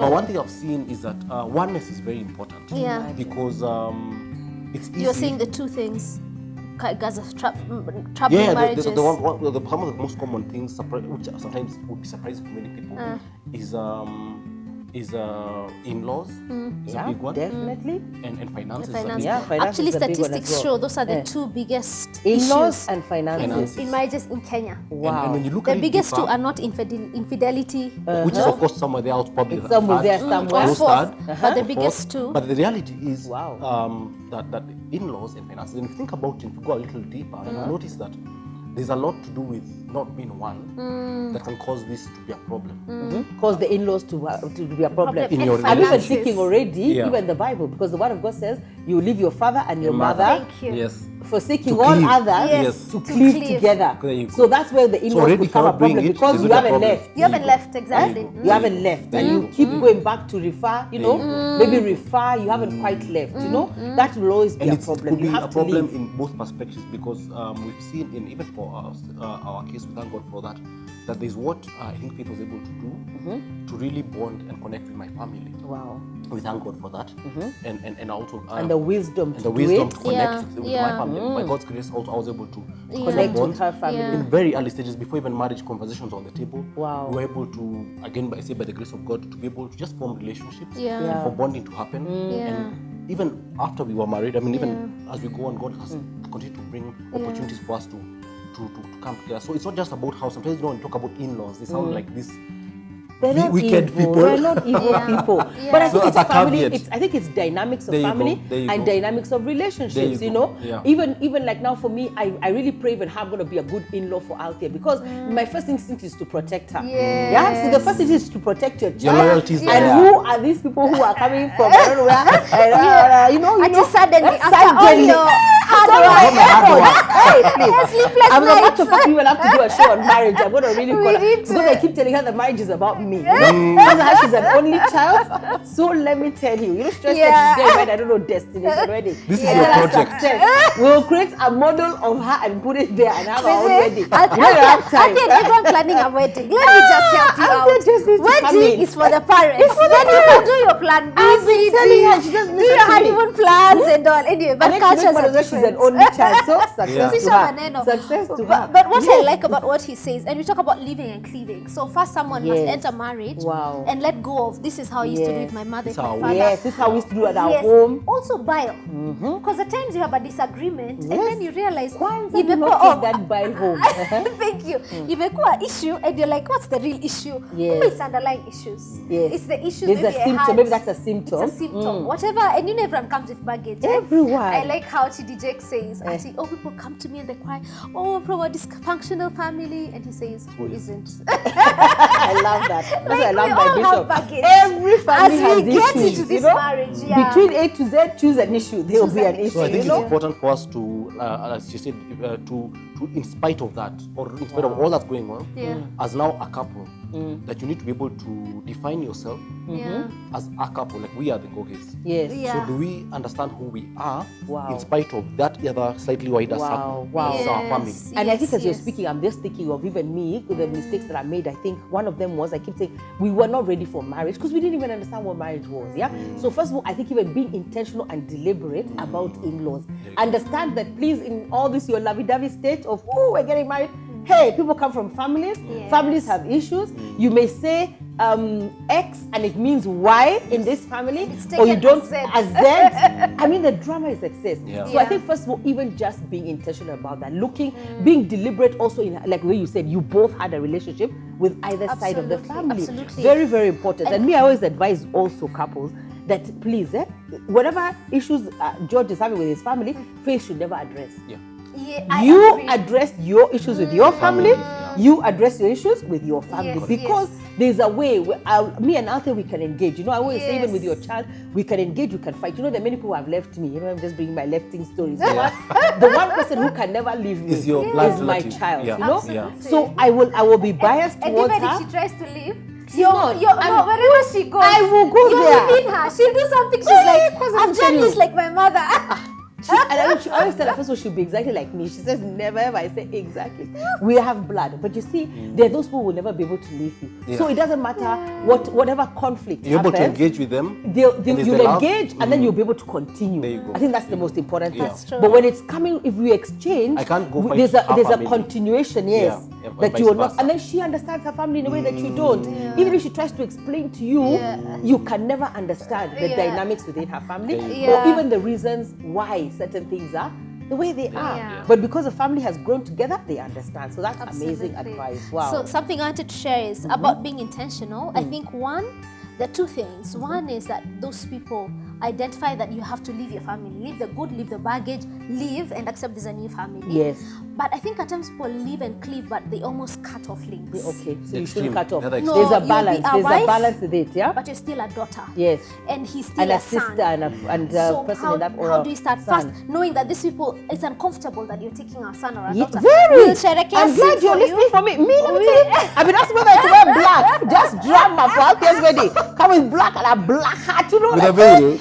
But one thing I've seen is that oneness is very important. Yeah. Because it's easy. You're saying the two things. Guys are troubling marriages. Some of the most common things, which sometimes would be surprising for many people, is in-laws. Is a big one. Definitely. And finances. Finance. Finances Actually, is a big one as statistics well. show those are the two biggest In-laws issues and finances. in marriages in Kenya. Wow. And when you look The at biggest deeper, two are not infidelity. which is of course somewhere there out probably. It's somewhere there somewhere. Or Close fourth, third, but the or biggest fourth. two. But the reality is Wow. that in-laws and finances, and if you think about it, if you go a little deeper, you'll notice that there's a lot to do with not being one that can cause this to be a problem. Cause the in-laws to be a problem. In your I'm even finances. thinking already, Yeah. even the Bible, because the word of God says, you leave your father and your mother. mother, Thank you. Yes. forsaking To all cleave. others Yes. to To cleave cleave. together. There you go. So that's where the in-laws already become a cannot bring problem it, because there's you not a haven't problem. left. You haven't left, exactly. You haven't left, and you keep going back to refer, you know, maybe refer, you haven't quite left, you know, that will always be And a it problem. could You be have a to problem leave. in both perspectives because we've seen, even for our case, we thank God for that there's what I think Faith was able to do to really bond and connect with my family. Wow. We thank God for that. And also... And the wisdom and to the do wisdom it. to connect with Yeah. my family. By God's grace, also I was able to Connect bond with her family. Yeah. in very early stages, before even marriage conversations on the table. Wow. We were able to, again, by the grace of God, to be able to just form relationships, Yeah. for bonding to happen. Yeah. And even after we were married, I mean, even as we go on, God has continued to bring opportunities for us to come together. So it's not just about how sometimes, when you talk about in-laws, they sound like this They're not wicked evil. people. They're not evil people. But I So think that's it's a family. caveat. I think it's dynamics of There you go, family there you and go. dynamics of relationships. There you You know, go, yeah. even like now for me, I really pray that I'm going to be a good in-law for Althea because my first instinct is to protect her. Yes. Yeah. So the first instinct is to protect your child. loyalties And there. who are these people who are coming from I don't know where? You know. And just suddenly, after all Suddenly. your hard All work, my hard work. Hey, please. sleepless I'm about to nights. fuck you will have to do a show on marriage. I'm going to really call her. need Because to. I keep telling her the marriage is about me. You know? Because her, she's an only child. So let me tell you, she just Yeah. said she's getting married, I don't know, destination wedding. This is And your then I project. success. We'll create a model of her and put it there and have our own wedding. You I don't have time. think everyone planning a wedding. Let me just help you Althea out. just needs to come in. Wedding is for the parents. Then you can do your plan B, I've C, been telling her, she D. doesn't Do your listen to me. honeymoon plans and all. Anyway, but And then she cultures makes are fun of her, she's an different. only child. So success Yeah. to Bishop her. Maneno. Success to her. But what I like about what he says, and we talk about living and cleaving. So first someone must Yes. enter marriage Wow. and let go of this is how I used to do it Yes. with my mother, It's with my how- father. Yes, this is how we used to do at our Yes. home. Also bile. Because at times you have a disagreement and then you realize Kwanza do imekuwa- not take that bile home. Thank you. Imekuwa issue and you're like, what's the real issue? Yes. It's underlying issues. Yes. It's the issues. There's a maybe I symptom. had. Maybe that's a symptom. It's a symptom. Whatever. And everyone comes with baggage. Everyone. I like how TDJ says, oh, people come to me and they cry, oh, from a dysfunctional family. And he says, who isn't? I love that. That's what I love we my all have bishop. baggage. Every family As has we get issues, into this you know? marriage, yeah. Between A to Z, choose an issue. There will Choose be an an issue. So I think you it's know? important for us to, as you said, to in spite of that, or in spite of all that's going on, Yeah. as now a couple, that you need to be able to define yourself Yeah. as a couple, like we are the Ngogis. Yes. Yeah. So do we understand who we are Wow. in spite of that other slightly wider Wow, circle? wow. It's our family. And I think as you're yes. speaking, I'm just thinking of even me, with the mistakes that I made. I think one of them was I keep saying we were not ready for marriage because we didn't even understand what marriage was. Yeah. So first of all, I think even being intentional and deliberate about in-laws. Understand that please in all this your lovey-dovey state of we're getting married. Hey, people come from families. Yes. Families have issues. You may say X and it means Y in this family, It's or you taken don't as Z. as Z. I mean, the drama is excess. Yeah. So I Yeah. think first of all, even just being intentional about that, looking, being deliberate also in like the way you said, you both had a relationship with either side of the Absolutely, family. absolutely. Very, very important. And me, I always advise also couples that please, whatever issues George is having with his family, Faith should never address. Yeah. Yeah, I You agree. address your issues with your family. Yeah. You address your issues with your family Yes, because yes. there's a way. Me and Althea, we can engage. You know, I always say even with your Yes. child, we can engage. We can fight. You know, there are many people who have left me. You know, I'm just bringing my lefting stories. Yeah. The one person who can never leave me Is your blood is my relative. child. Yeah. You know, Absolutely. so I will be biased And towards even her. if she tries to leave, not. no, wherever she goes, I will go you're there. within her. She'll do something. She's Yeah, like, because I've I'm done telling this you. like my mother. I always tell her, first of all, she'll be exactly like me. She says, never ever. I say, exactly. We have blood. But you see, there are those people who will never be able to leave you. Yeah. So it doesn't matter whatever conflict You're able happens, to engage with them. You'll engage and then you'll be able to continue. There you go. I think that's the most important thing. That's true. But when it's coming, if we exchange, I can't go fight there's a her family. continuation, yes, Yeah, that vice you will not. versa. And then she understands her family in a way that you don't. Even if she tries to explain to you, you can never understand the dynamics within her family or even the reasons why certain things are the way they are. Yeah. But because the family has grown together, they understand. So that's amazing Absolutely. advice. Wow. So something I wanted to share is about being intentional. I think there are two things. One is that those people identify that you have to leave your family, leave the good, leave the baggage, leave and accept there's a new family. Yes. But I think at times people leave and cleave, but they almost cut off links. Okay, so you Extreme. shouldn't cut off. Another No, There's a you'll balance. be a There's wife, a balance with it, yeah? But you're still a daughter. Yes. And he's still And a a sister son. and a So person in that or how a do you start son. first knowing that these people, it's uncomfortable that you're taking our son or our Yeah, daughter? very. We'll share a I'm casting glad you're for listening you. for me. Me, let me tell you, I've been asking whether to wear black. Just drama for Alpia's wedding. Come with black and a black hat, you know. With like, a veil.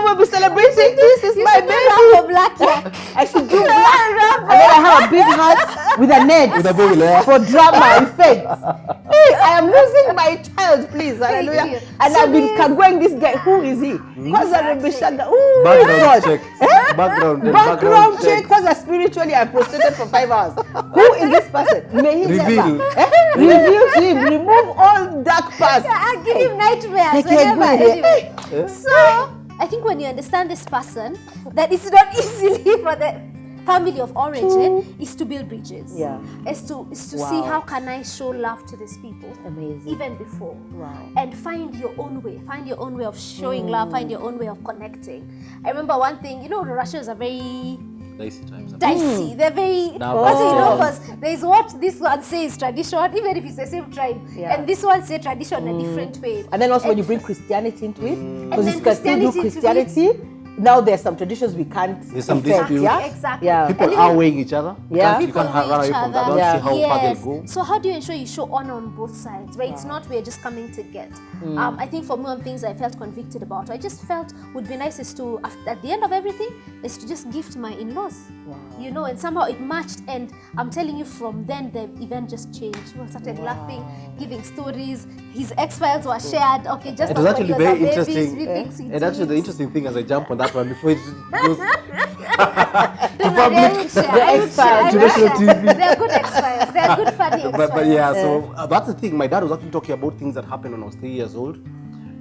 We'll be celebrating. This is You my should do baby. rap for black yak. I should do black. And then I have a big hat with a net With a veil, yeah. for drama effect. Hey, I am losing my child, please. Hallelujah. you. And So I've been this- kagweng this guy. Who is he? Because I'm Exactly. oh, Background God. check. Eh? Background check. Because I spiritually I prostrated for 5 hours. Who is this person? May he Reveal. never reveal to him. Remove all dark past. I give him nightmares Like whenever. you're good, Anyway. So I think when you understand this person, that it's not easily for the family of origin is to build bridges. Yeah. Is to see Wow. how can I show love to these people. Amazing. Even before. Wow. And find your own way. Find your own way of showing love. Find your own way of connecting. I remember one thing. You know, the Russians are very Dicey times. dicey. They're very. Now, What's it, you know, Oh. because there's what this one says tradition, even if it's the same tribe, Yeah. and this one says tradition a different way. And then also when you bring Christianity into it, because then you can still do Christianity into Christianity. Now there's some traditions we can't. There's some affect, disputes. Yeah. Exactly. Yeah. People And are even- weighing each other. Yeah. You can't People run away each from that. other. Don't Yeah. see how far Yes. they'll go. So how do you ensure you show honor on both sides? Where it's not we're just coming to get. I think for me, one of the things I felt convicted about, I just felt would be nice is to at the end of everything is to just gift my in-laws. Wow. You know, and somehow it matched. And I'm telling you, from then the event just changed. We started laughing, giving stories. His X-Files were shared. Okay, just It was like actually when he very was a baby, interesting. sweet things he And actually, the did. interesting thing as I jump on that one before it goes No, I would share. The I would share. I would X-Files, share. TV. They're good X-Files. They're good funny X-Files. but yeah, so that's the thing. My dad was actually talking about things that happened when I was 3 years old,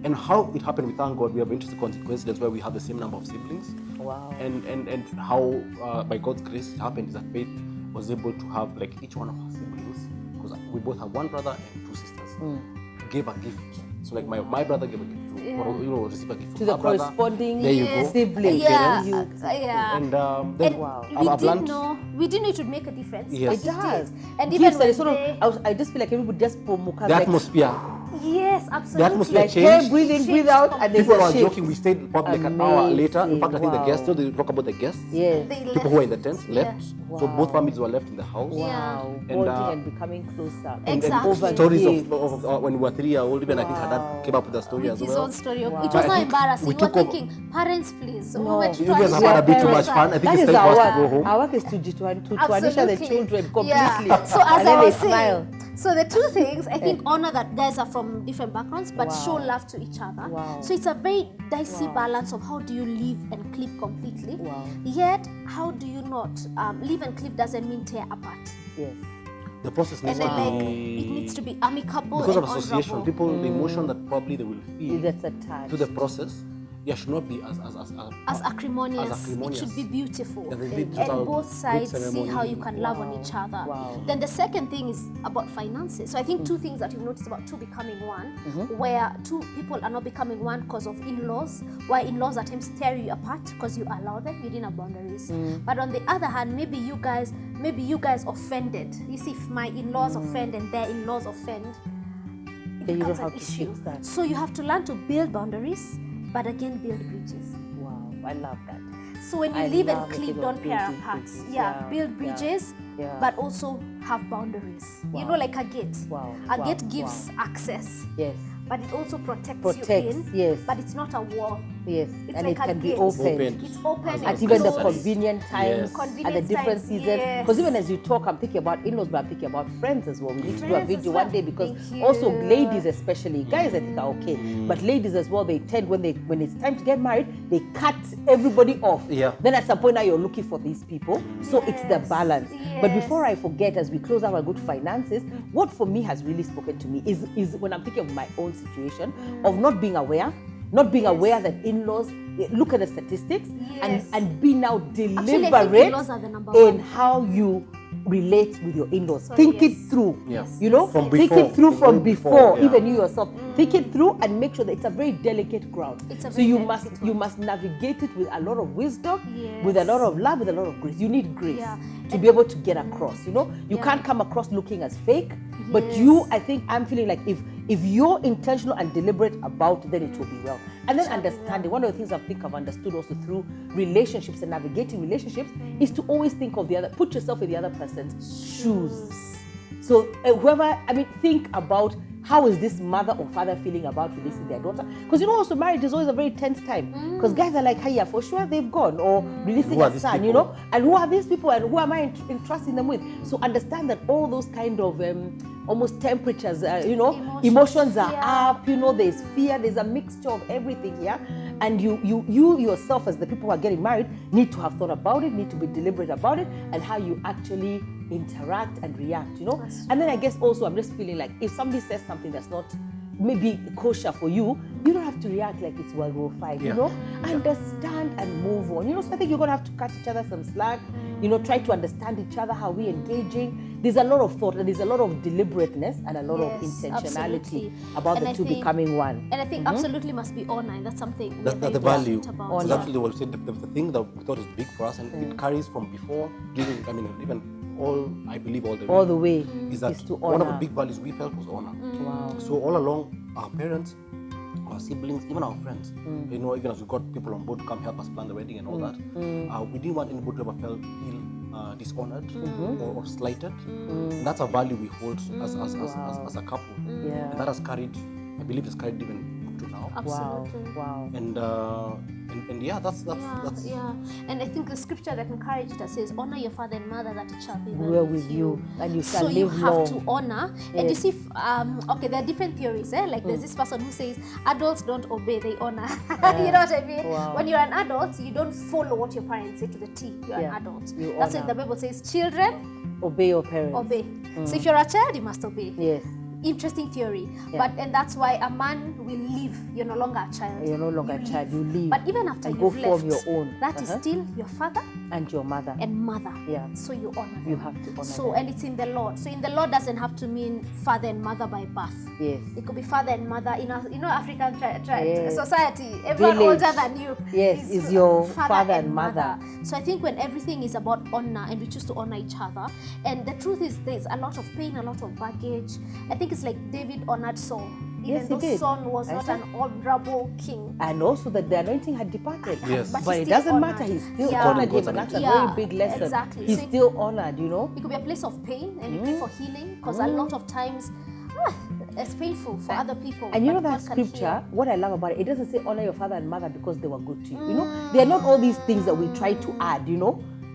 and how it happened. We thank God we have interesting coincidence where we have the same number of siblings. Wow. And how by God's grace it happened is that Faith was able to have like each one of her siblings, because we both have one brother and two sisters, gave a gift. So like my brother gave a gift to, or received a gift To from the her brother. corresponding There you go. sibling. Yeah, You- yeah. And then And Wow. we I've didn't learned- know. We didn't know it would make a difference. Yes. But It does. did. And Gifts even that when is sort they, of, I just feel like everybody just promote the atmosphere. yes, absolutely. atmosphere like changed. hey, breathe in, breathe out, and there's People a were shift. joking. We stayed probably like an hour later. In fact, I think the Wow. guests, they talk about the guests. Yes. They People who were in the left. tents Yeah. left. So both families were left in the house. Yeah. Wow. And, Bonding and becoming closer. And Exactly. stories Overgive. of when we were 3 years old, even I think her Wow. dad came up with a story With as his well. own story. It Wow. was But I not think embarrassing. we We were took over- thinking, parents, please. No. We went to You guys have tradition. had a bit too much Parents. fun. I think That it's is time for us to our go work. home. Our work is to tuition the Absolutely. children completely. Yeah. So as And then I was they smile. saying, so the two things, I think honor that guys are from different backgrounds, but Wow. show love to each other. Wow. So it's a very dicey Wow. balance of how do you live and cleave completely. Wow. Yet, how do you not live and cleave doesn't mean tear apart. Yes. The process And needs then to like be it needs to be amicable because and of association. honorable. People, the emotion that probably they will feel That's attached. to the process, should not be As acrimonious, As acrimonious. it should be beautiful. Yeah, they did And total both sides good see ceremony. how you can love on Wow. each other. Wow. Then the second thing is about finances. So I think two things that you've noticed about two becoming one, where two people are not becoming one because of in-laws, where in-laws at times tear you apart because you allow them, you didn't have boundaries. But on the other hand, maybe you guys offended. You see, if my in-laws offend and their in-laws offend, it Then you becomes don't an have to issue. fix that. So you have to learn to build boundaries, but again build bridges. Wow. I love that. So when you I live love and the cleave, thing don't of pair building apart. bridges. Yeah, Yeah, build yeah, bridges, yeah. but also have boundaries. You know, like a gate. Wow, A wow, gate gives access, Yes. but it also protects Protects, you in. yes. But it's not a wall. Yes, It's and like it a can be gate. opened. It's open. At At It's even the closed. convenient times, Yes. at the Convenient different times, seasons. yes. Because even as you talk, I'm thinking about in-laws, but I'm thinking about friends as well. We need to do a Friends as video well. one day because Thank also you. ladies especially, guys I think are okay, but ladies as well, they tend when it's time to get married, they cut everybody off. Yeah. Then at some point now you're looking for these people. So it's the Yes. balance. But Yes. before I forget, as we close out our good finances, what for me has really spoken to me is when I'm thinking of my own situation of not being aware that in-laws look at the statistics Yes. and be now I think deliberate in-laws are the number in one. how you relate with your in-laws. So Think it yes. through. Yes. You know, From think before. it through from Even before, yeah. even you yourself. Think it through and make sure that it's a very delicate ground. It's a So very you delicate you one. must navigate it with a lot of wisdom, with a lot Yes. of love, with a lot of grace. You need grace Yeah. to be able to get across. You know, you Yeah. can't come across looking as fake. But Yes. I think I'm feeling like if you're intentional and deliberate about it, then it will be well. And then Shall be understanding, one of the things I think I've understood also through relationships and navigating relationships is to always think of the other, put yourself in the other person's shoes. So think about how is this mother or father feeling about releasing their daughter? Because also marriage is always a very tense time. Because guys are like, hey, yeah, for sure they've gone, or releasing Who are a these son, people? and who are these people and who am I entrusting them with? So understand that all those kind of almost temperatures, emotions are fear. up, there's fear, there's a mixture of everything here. And you yourself, as the people who are getting married, need to have thought about it, need to be deliberate about it, and how you actually interact and react, And then I guess also I'm just feeling like if somebody says something that's not maybe kosher for you, you don't have to react like it's World War V, Yeah. Understand and move on. So I think you're going to have to cut each other some slack, try to understand each other, how we're engaging. There's a lot of thought and there's a lot of deliberateness and a lot of Yes, intentionality absolutely. about And the I two think- becoming one. And I think absolutely must be honor, and that's something we're That's very the value. passionate about. So Yeah. actually, what we said, the thing that we thought is big for us, and it carries from before, during, even I believe All the way is that is to one of the honor. big values we felt was honor. Wow. So all along, our parents, our siblings, even our friends, even as we got people on board to come help us plan the wedding and all that, we didn't want anybody to ever feel dishonored or slighted. And that's a value we hold as a couple. Yeah. And that has carried, I believe, has carried even up to now. Absolutely. Wow. And yeah, that's Yeah. And I think the scripture that encouraged us says, honor your father and mother that it shall be Well with you, and you shall So you live have long. to honor. And you see, okay, there are different theories. Like there's this person who says adults don't obey, they honor. You know what I mean? Wow. When you're an adult, you don't follow what your parents say to the T. You're Yeah. an adult. You That's honor. what the Bible says. Children, Obey your parents. obey. So if you're a child, you must obey. Yes. Interesting theory. Yeah. And that's why a man will leave. You're no longer a child. You're no longer a child. You leave. But even after and you've go form left, your own. that is still your father And your mother. and mother. Yeah. So you honor them. You have to honor So, them. and it's in the Lord. So in the Lord doesn't have to mean father and mother by birth. Yes. It could be father and mother in a, African Yes. society. Everyone Village. older than you Yes, is your father and mother. So I think when everything is about honor and we choose to honor each other, and the truth is there's a lot of pain, a lot of baggage. I think it's like David honored Saul. Yes, Even he though did. Saul was I not said- an honorable king. And also that the anointing had departed. Yes. But But he's it still doesn't honored. matter. He's still Yeah. honored God's him. And that's a anointing. very big lesson. Exactly. He's So- still honored, It could be a place of pain, and you pray for healing, because a lot of times it's painful for other people. And you know but that God can scripture, heal. what I love about it, it doesn't say honor your father and mother because they were good to you. They are not all these things that we try to add,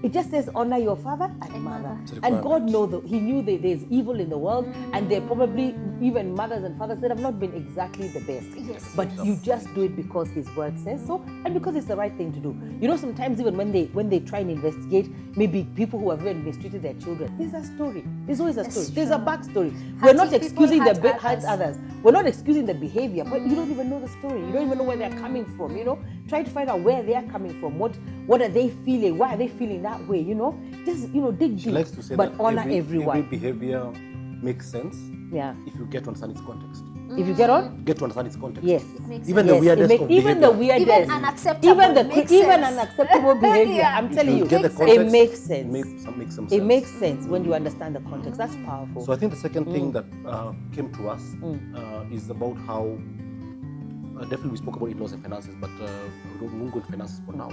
It just says honor your father and mother. It's a And God requirement. He knew that there's evil in the world, and there probably even mothers and fathers that have not been exactly the best. Yes. But you just do it because His word says so, and because it's the right thing to do. Sometimes even when they try and investigate, maybe people who have even mistreated their children, there's a story. There's always a story. There's a backstory. We're not Hurting people excusing the hurt hurt others. We're not excusing the behavior, but you don't even know the story. You don't even know where they're coming from. Try to find out where they are coming from. What are they feeling? Why are they feeling that way? Just dig She deep. likes to say But that honor every everyone. behavior makes sense Yeah. if you get to understand its context. If you get on, Get to understand its context. yes. Makes Even sense. the Yes, weirdest of even the behavior. weirdest, Even unacceptable, even it makes even sense. unacceptable behavior. Yeah. I'm If telling you you, get the it context, makes sense. makes some sense. It makes sense when you understand the context. That's powerful. So I think the second thing that came to us Mm. is about how definitely we spoke about in-laws and finances, but we won't go into finances for now.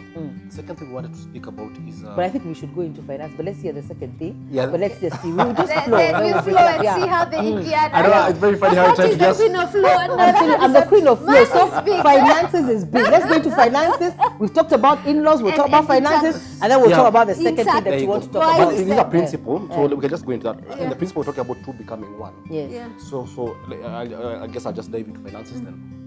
The second thing we wanted to speak about is... but I think we should go into finance, but let's hear the second thing. Yeah. But let's just see. We'll just flow. Then we flow and see how the Indian. I know, it's very funny how That is the queen of flow. I'm the queen of flow. So Mine is big. finances is big. Let's go into finances. We've talked about in-laws. We'll talk about and finances, and then we'll Yeah. talk about the second Inside thing There that you you want to go. talk Why about. But is it is a that? principle, so we can just go into that. In the principle, we're talking about two becoming one. Yes. Yeah. So I guess I'll just dive into finances then.